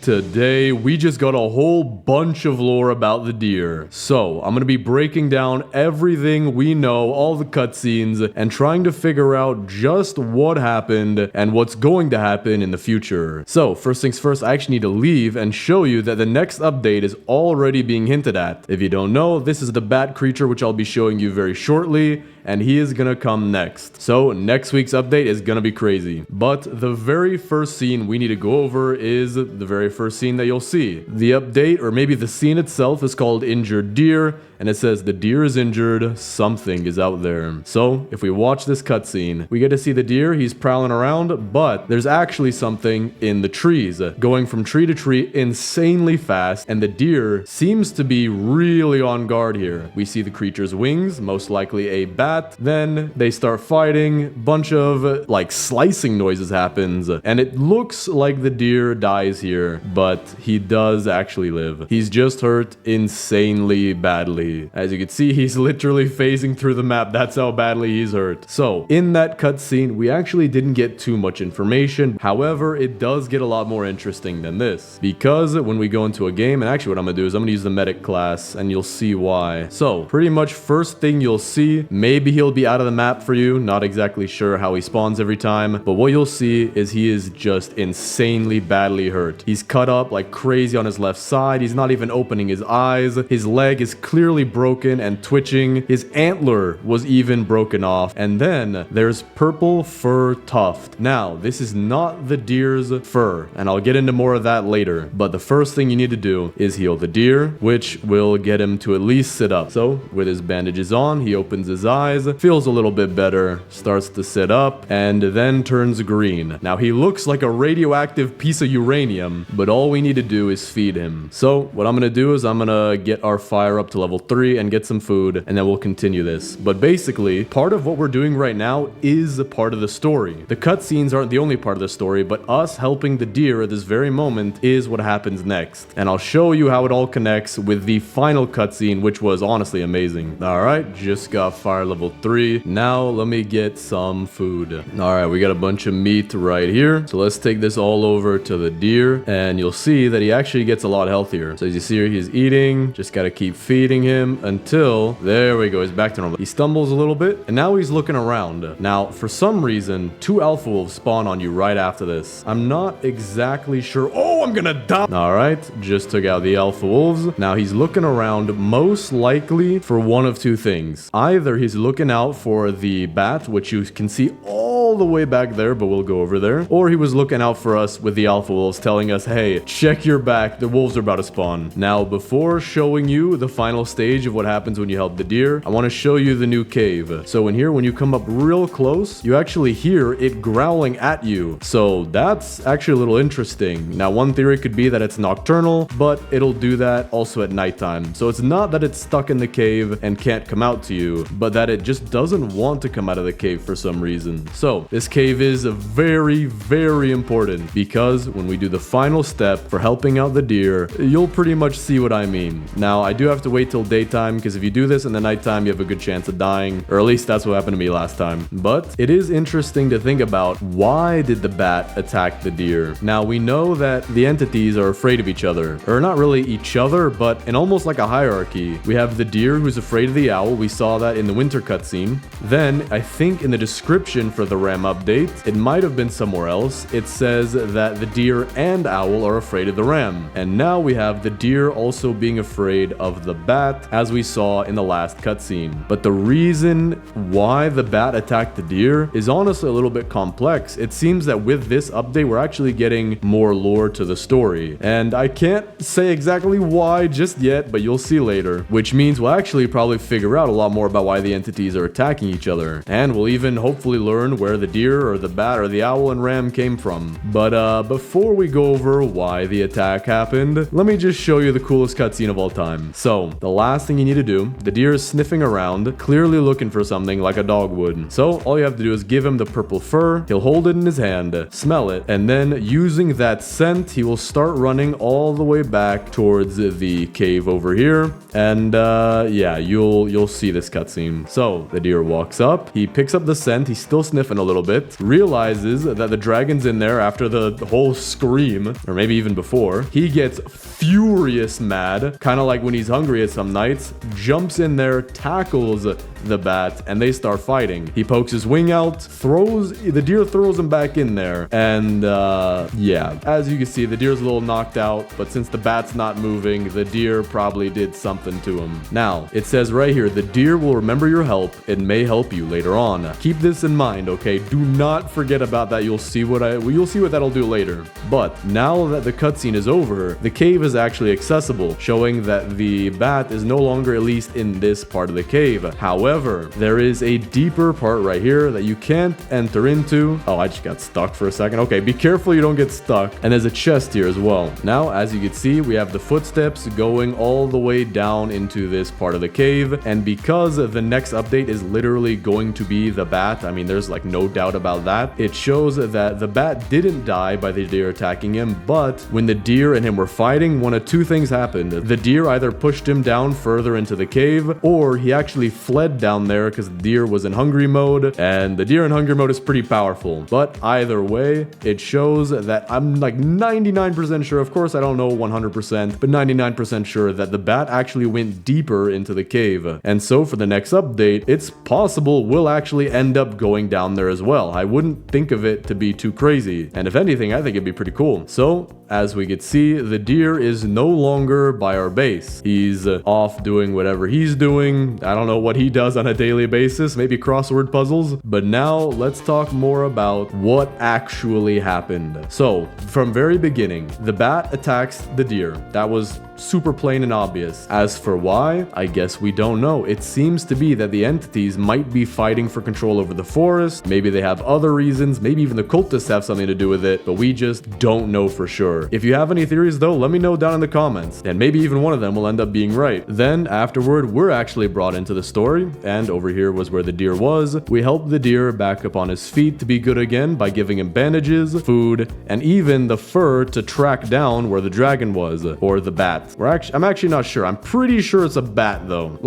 Today, we just got a whole bunch of lore about the deer. So, I'm gonna be breaking down everything we know, all the cutscenes, and trying to figure out just what happened and what's going to happen in the future. So, first things first, I actually need to leave and show you that the next update is already being hinted at. If you don't know, this is the bat creature which I'll be showing you very shortly, and he is gonna come next. So next week's update is gonna be crazy. But the very first scene we need to go over is the very first scene that you'll see. The update, or maybe the scene itself, is called Injured Deer, and it says the deer is injured, something is out there. So if we watch this cutscene, we get to see the deer, he's prowling around, but there's actually something in the trees, going from tree to tree insanely fast, and the deer seems to be really on guard here. We see the creature's wings, most likely a bat, then they start fighting, bunch of like slicing noises happens, and it looks like the deer dies here, but he does actually live. He's just hurt insanely badly. As you can see, he's literally phasing through the map. That's how badly he's hurt. So, in that cutscene, we actually didn't get too much information. However, it does get a lot more interesting than this. Because when we go into a game, and actually what I'm gonna do is I'm gonna use the medic class, and you'll see why. So, pretty much first thing you'll see, maybe he'll be out of the map for you. Not exactly sure how he spawns every time. But what you'll see is he is just insanely badly hurt. He's cut up like crazy on his left side. He's not even opening his eyes. His leg is clearly broken and twitching. His antler was even broken off. And then there's purple fur tuft. Now, this is not the deer's fur, and I'll get into more of that later. But the first thing you need to do is heal the deer, which will get him to at least sit up. So, with his bandages on, he opens his eyes, feels a little bit better, starts to sit up, and then turns green. Now, he looks like a radioactive piece of uranium, but all we need to do is feed him. So, what I'm gonna do is I'm gonna get our fire up to level 3 and get some food, and then we'll continue this. But basically, part of what we're doing right now is a part of the story. The cutscenes aren't the only part of the story, but us helping the deer at this very moment is what happens next. And I'll show you how it all connects with the final cutscene, which was honestly amazing. Alright, just got fire level 3. Now, let me get some food. Alright, we got a bunch of meat right here. So let's take this all over to the deer, and you'll see that he actually gets a lot healthier. So as you see here, he's eating. Just gotta keep feeding him until, there we go, he's back to normal. He stumbles a little bit, and now he's looking around. Now, for some reason, 2 alpha wolves spawn on you right after this. I'm not exactly sure. Oh, I'm gonna die! Alright, just took out the alpha wolves. Now he's looking around, most likely for one of two things. Either he's looking out for the bat, which you can see all the way back there, but we'll go over there. Or he was looking out for us with the alpha wolves, telling us, hey, check your back, the wolves are about to spawn. Now, before showing you the final stage of what happens when you help the deer, I want to show you the new cave. So in here, when you come up real close, you actually hear it growling at you. So that's actually a little interesting. Now, one theory could be that it's nocturnal, but it'll do that also at nighttime. So it's not that it's stuck in the cave and can't come out to you, but that it just doesn't want to come out of the cave for some reason. So this cave is very, very important, because when we do the final step for helping out the deer, you'll pretty much see what I mean. Now, I do have to wait till daytime, because if you do this in the nighttime, you have a good chance of dying, or at least that's what happened to me last time. But it is interesting to think about, why did the bat attack the deer? Now, we know that the entities are afraid of each other, or not really each other, but in almost like a hierarchy. We have the deer who's afraid of the owl. We saw that in the winter cutscene. Then, I think in the description for the RAM update, it might have been somewhere else, it says that the deer and owl are afraid of the ram. And now we have the deer also being afraid of the bat, as we saw in the last cutscene. But the reason why the bat attacked the deer is honestly a little bit complex. It seems that with this update, we're actually getting more lore to the story. And I can't say exactly why just yet, but you'll see later. Which means we'll actually probably figure out a lot more about why the entities are attacking each other. And we'll even hopefully learn where the deer or the bat or the owl and ram came from. But before we go over why the attack happened, let me just show you the coolest cutscene of all time. So, the last thing you need to do, the deer is sniffing around, clearly looking for something like a dog would. So, all you have to do is give him the purple fur, he'll hold it in his hand, smell it, and then using that scent, he will start running all the way back towards the cave over here. And yeah, you'll see this cutscene. So, the deer walks up, he picks up the scent, he's still sniffing a little little bit, realizes that the dragon's in there after the whole scream, or maybe even before. He gets furious mad, kind of like when he's hungry at some nights, jumps in there, tackles the bat, and they start fighting. He pokes his wing out, the deer throws him back in there, and yeah, as you can see, the deer's a little knocked out, but since the bat's not moving, the deer probably did something to him. Now, it says right here, the deer will remember your help and may help you later on. Keep this in mind, okay? Do not forget about that. You'll see what that'll do later. But now that the cutscene is over, the cave is actually accessible, showing that the bat is no longer at least in this part of the cave. However, there is a deeper part right here that you can't enter into. Oh, I just got stuck for a second. Okay, be careful you don't get stuck. And there's a chest here as well. Now, as you can see, we have the footsteps going all the way down into this part of the cave. And because the next update is literally going to be the bat, I mean, there's like no doubt about that. It shows that the bat didn't die by the deer attacking him, but when the deer and him were fighting, one of two things happened. The deer either pushed him down further into the cave, or he actually fled down there because the deer was in hungry mode, and the deer in hungry mode is pretty powerful. But either way, it shows that I'm like 99% sure, of course I don't know 100%, but 99% sure that the bat actually went deeper into the cave. And so for the next update, it's possible we'll actually end up going down there as well. I wouldn't think of it to be too crazy. And if anything, I think it'd be pretty cool. So, as we could see, the deer is no longer by our base. He's off doing whatever he's doing. I don't know what he does on a daily basis, maybe crossword puzzles. But now let's talk more about what actually happened. So, from very beginning, the bat attacks the deer. That was super plain and obvious. As for why, I guess we don't know. It seems to be that the entities might be fighting for control over the forest. Maybe they have other reasons. Maybe even the cultists have something to do with it, but we just don't know for sure. If you have any theories though, let me know down in the comments, and maybe even one of them will end up being right. Then afterward, we're actually brought into the story, and over here was where the deer was. We helped the deer back up on his feet to be good again by giving him bandages, food, and even the fur to track down where the dragon was, or the bat. I'm actually not sure. I'm pretty sure it's a bat though.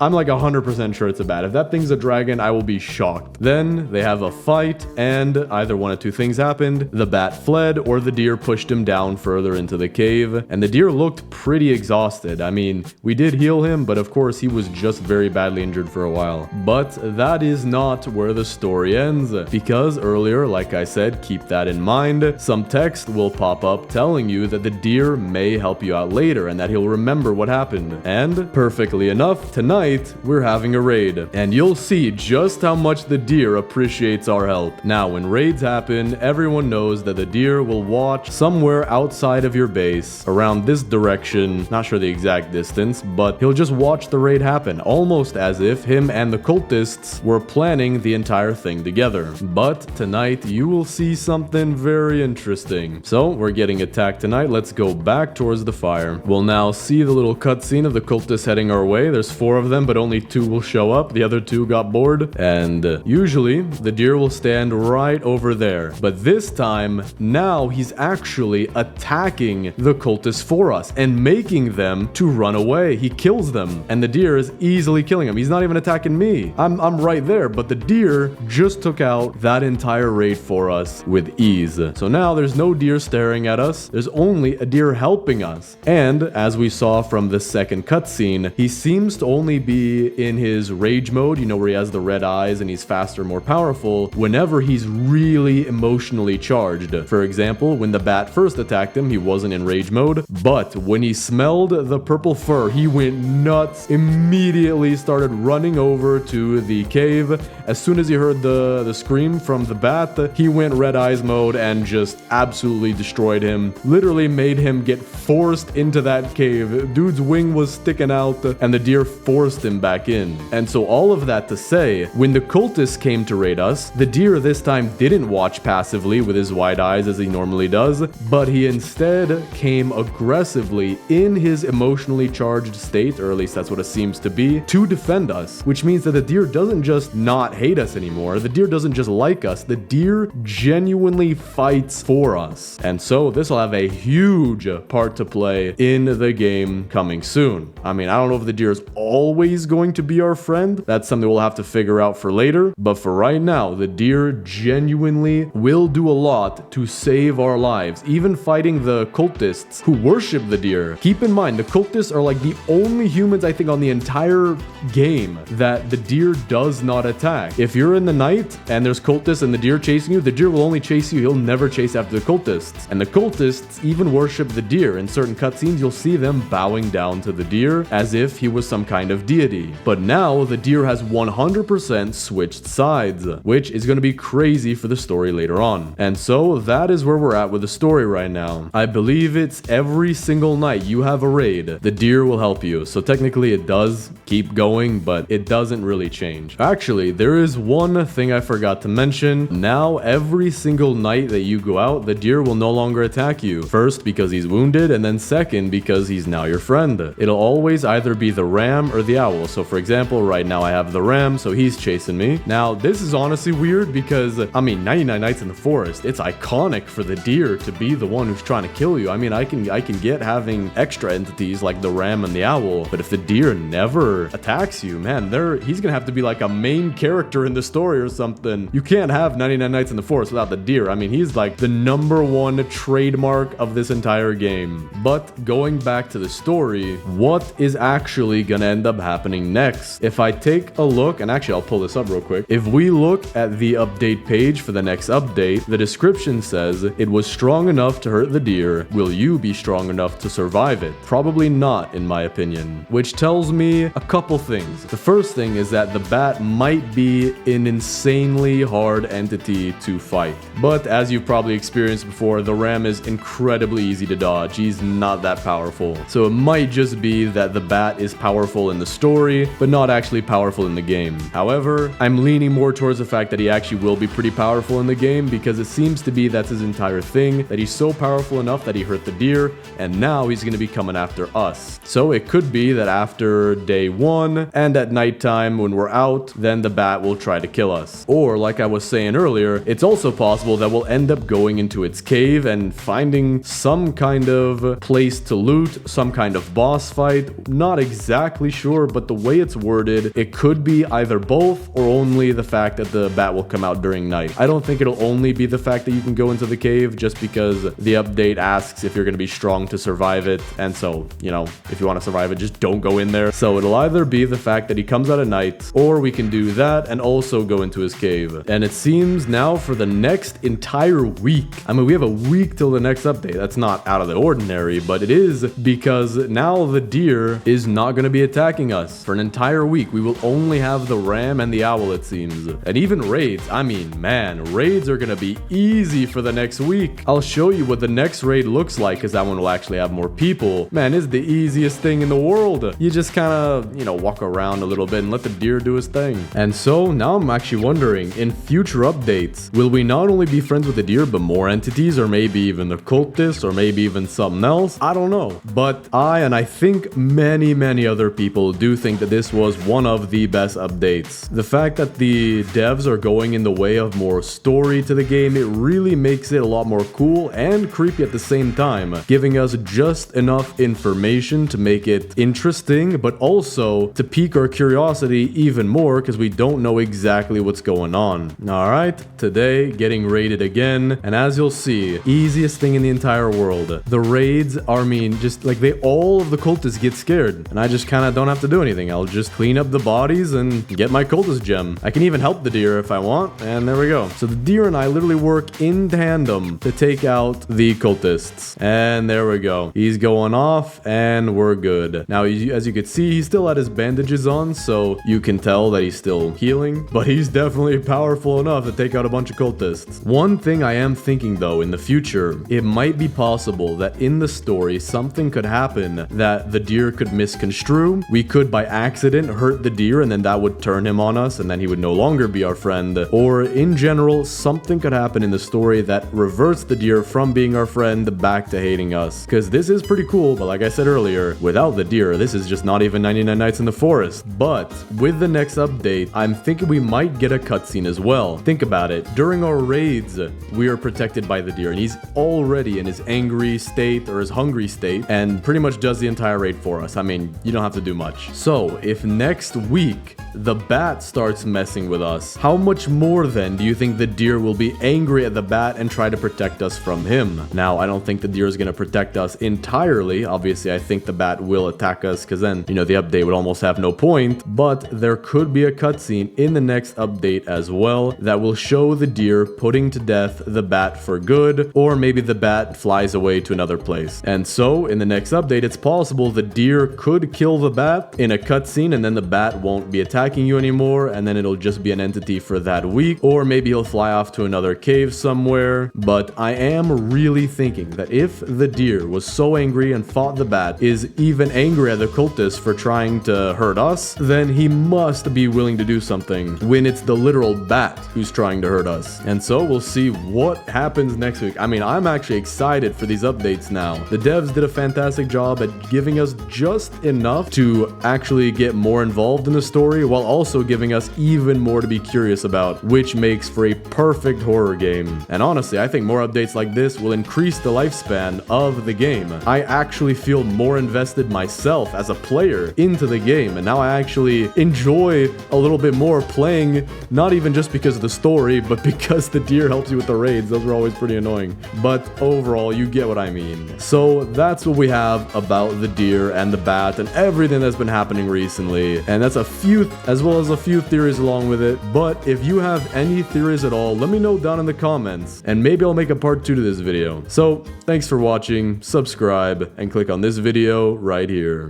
I'm like 100% sure it's a bat. If that thing's a dragon, I will be shocked. Then they have a fight, and either one of two things happened. The bat fled, or the deer pushed him down further into the cave, and the deer looked pretty exhausted. I mean, we did heal him, but of course he was just very badly injured for a while. But that is not where the story ends, because earlier, like I said, keep that in mind, some text will pop up telling you that the deer may help you out later, and that he'll remember what happened. And perfectly enough, tonight, we're having a raid, and you'll see just how much the deer appreciates our help. Now, when raids happen, everyone knows that the deer will watch somewhere outside of your base, around this direction, not sure the exact distance, but he'll just watch the raid happen, almost as if him and the cultists were planning the entire thing together. But tonight, you will see something very interesting. So, we're getting attacked tonight. Let's go back towards the fire. We'll now see the little cutscene of the cultists heading our way. There's 4 of them, but only 2 will show up. The other 2 got bored, and usually the deer will stand right over there. But this time, now he's actually attacking the cultists for us and making them to run away. He kills them, and the deer is easily killing him. He's not even attacking me. I'm right there, but the deer just took out that entire raid for us with ease. So now there's no deer staring at us. There's only a deer helping us. And as we saw from the second cutscene, he seems to only be in his rage mode, you know, where he has the red eyes and he's faster, more powerful, whenever he's really emotionally charged. For example, when the bat first attacked him, he wasn't in rage mode, but when he smelled the purple fur, he went nuts, immediately started running over to the cave. As soon as he heard the scream from the bat, he went red eyes mode and just absolutely destroyed him. Literally made him get forced into that cave. Dude's wing was sticking out, and the deer forced him back in. And so all of that to say, when the cultists came to raid us, the deer this time didn't watch passively with his wide eyes as he normally does, but he instead came aggressively in his emotionally charged state, or at least that's what it seems to be, to defend us, which means that the deer doesn't just not hate us anymore. The deer doesn't just like us. The deer genuinely fights for us. And so this will have a huge part to play in the game coming soon. I mean, I don't know if the deer is always always going to be our friend? That's something we'll have to figure out for later. But for right now, the deer genuinely will do a lot to save our lives, even fighting the cultists who worship the deer. Keep in mind, the cultists are like the only humans, I think, on the entire game that the deer does not attack. If you're in the night and there's cultists and the deer chasing you, the deer will only chase you. He'll never chase after the cultists. And the cultists even worship the deer. In certain cutscenes, you'll see them bowing down to the deer as if he was some kind of deity. But now the deer has 100% switched sides, which is going to be crazy for the story later on. And so that is where we're at with the story right now. I believe it's every single night you have a raid, the deer will help you. So technically it does keep going, but it doesn't really change. Actually, there is one thing I forgot to mention. Now every single night that you go out, the deer will no longer attack you. First, because he's wounded, and then second, because he's now your friend. It'll always either be the ram or the owl. So for example, right now I have the ram, so he's chasing me. Now this is honestly weird because, I mean, 99 Nights in the Forest, it's iconic for the deer to be the one who's trying to kill you. I mean, I can get having extra entities like the ram and the owl, but if the deer never attacks you, man, he's gonna have to be like a main character in the story or something. You can't have 99 Nights in the Forest without the deer. I mean, he's like the #1 trademark of this entire game. But going back to the story, what is actually gonna end up happening next? If I take a look, and actually I'll pull this up real quick. If we look at the update page for the next update, the description says, it was strong enough to hurt the deer. Will you be strong enough to survive it? Probably not, in my opinion. Which tells me a couple things. The first thing is that the bat might be an insanely hard entity to fight. But as you've probably experienced before, the ram is incredibly easy to dodge. He's not that powerful. So it might just be that the bat is powerful in the story, but not actually powerful in the game. However, I'm leaning more towards the fact that he actually will be pretty powerful in the game, because it seems to be that's his entire thing, that he's so powerful enough that he hurt the deer, and now he's going to be coming after us. So it could be that after day 1 and at nighttime when we're out, then the bat will try to kill us. Or like I was saying earlier, it's also possible that we'll end up going into its cave and finding some kind of place to loot, some kind of boss fight. Not exactly sure, but the way it's worded, it could be either both or only the fact that the bat will come out during night. I don't think it'll only be the fact that you can go into the cave, just because the update asks if you're going to be strong to survive it. And so, you know, if you want to survive it, just don't go in there. So it'll either be the fact that he comes out at night, or we can do that and also go into his cave. And it seems now for the next entire week, I mean, we have a week till the next update. That's not out of the ordinary, but it is, because now the deer is not going to be attacking us for an entire week. We will only have the ram and the owl, it seems. And even raids, I mean, man, raids are going to be easy for the next week. I'll show you what the next raid looks like, because that one will actually have more people. Man, it's the easiest thing in the world. You just kind of, you know, walk around a little bit and let the deer do his thing. And so now I'm actually wondering, in future updates, will we not only be friends with the deer, but more entities, or maybe even the cultists, or maybe even something else? I don't know. But I think many other people do think that this was one of the best updates. The fact that the devs are going in the way of more story to the game, it really makes it a lot more cool and creepy at the same time, giving us just enough information to make it interesting, but also to pique our curiosity even more, because we don't know exactly what's going on. Alright, today getting raided again, and as you'll see, easiest thing in the entire world. The raids are, I mean, just like all of the cultists get scared, and I just kind of don't have to do anything. I'll just clean up the bodies and get my cultist gem. I can even help the deer if I want, and there we go. So the deer and I literally work in tandem to take out the cultists, and there we go. He's going off, and we're good. Now, as you can see, he still had his bandages on, so you can tell that he's still healing, but he's definitely powerful enough to take out a bunch of cultists. One thing I am thinking though, in the future, it might be possible that in the story something could happen that the deer could misconstrue. We could by accident hurt the deer, and then that would turn him on us, and then he would no longer be our friend. Or in general, something could happen in the story that reverts the deer from being our friend back to hating us. Because this is pretty cool, but like I said earlier, without the deer, this is just not even 99 Nights in the Forest. But with the next update, I'm thinking we might get a cutscene as well. Think about it. During our raids, we are protected by the deer, and he's already in his angry state or his hungry state, and pretty much does the entire raid for us. I mean, you don't have to do much. So, if next week the bat starts messing with us, how much more then do you think the deer will be angry at the bat and try to protect us from him? Now, I don't think the deer is going to protect us entirely. Obviously, I think the bat will attack us because then, the update would almost have no point. But there could be a cutscene in the next update as well that will show the deer putting to death the bat for good, or maybe the bat flies away to another place. And so, in the next update, it's possible the deer could kill the bat in a cutscene and then the bat won't be attacking you anymore, and then it'll just be an entity for that week, or maybe he'll fly off to another cave somewhere. But I am really thinking that if the deer was so angry and fought the bat, is even angry at the cultist for trying to hurt us, then he must be willing to do something when it's the literal bat who's trying to hurt us. And so we'll see what happens next week. I mean, I'm actually excited for these updates now. The devs did a fantastic job at giving us just enough to actually get more involved in the story, while also giving us even more to be curious about, which makes for a perfect horror game. And honestly, I think more updates like this will increase the lifespan of the game. I actually feel more invested myself as a player into the game, and now I actually enjoy a little bit more playing, not even just because of the story, but because the deer helps you with the raids. Those are always pretty annoying. But overall, you get what I mean. So that's what we have about the deer and the bat and everything that's been happening recently. And that's a few, as well as a few theories along with it. But if you have any theories at all, let me know down in the comments, and maybe I'll make a part 2 to this video. So thanks for watching, subscribe, and click on this video right here.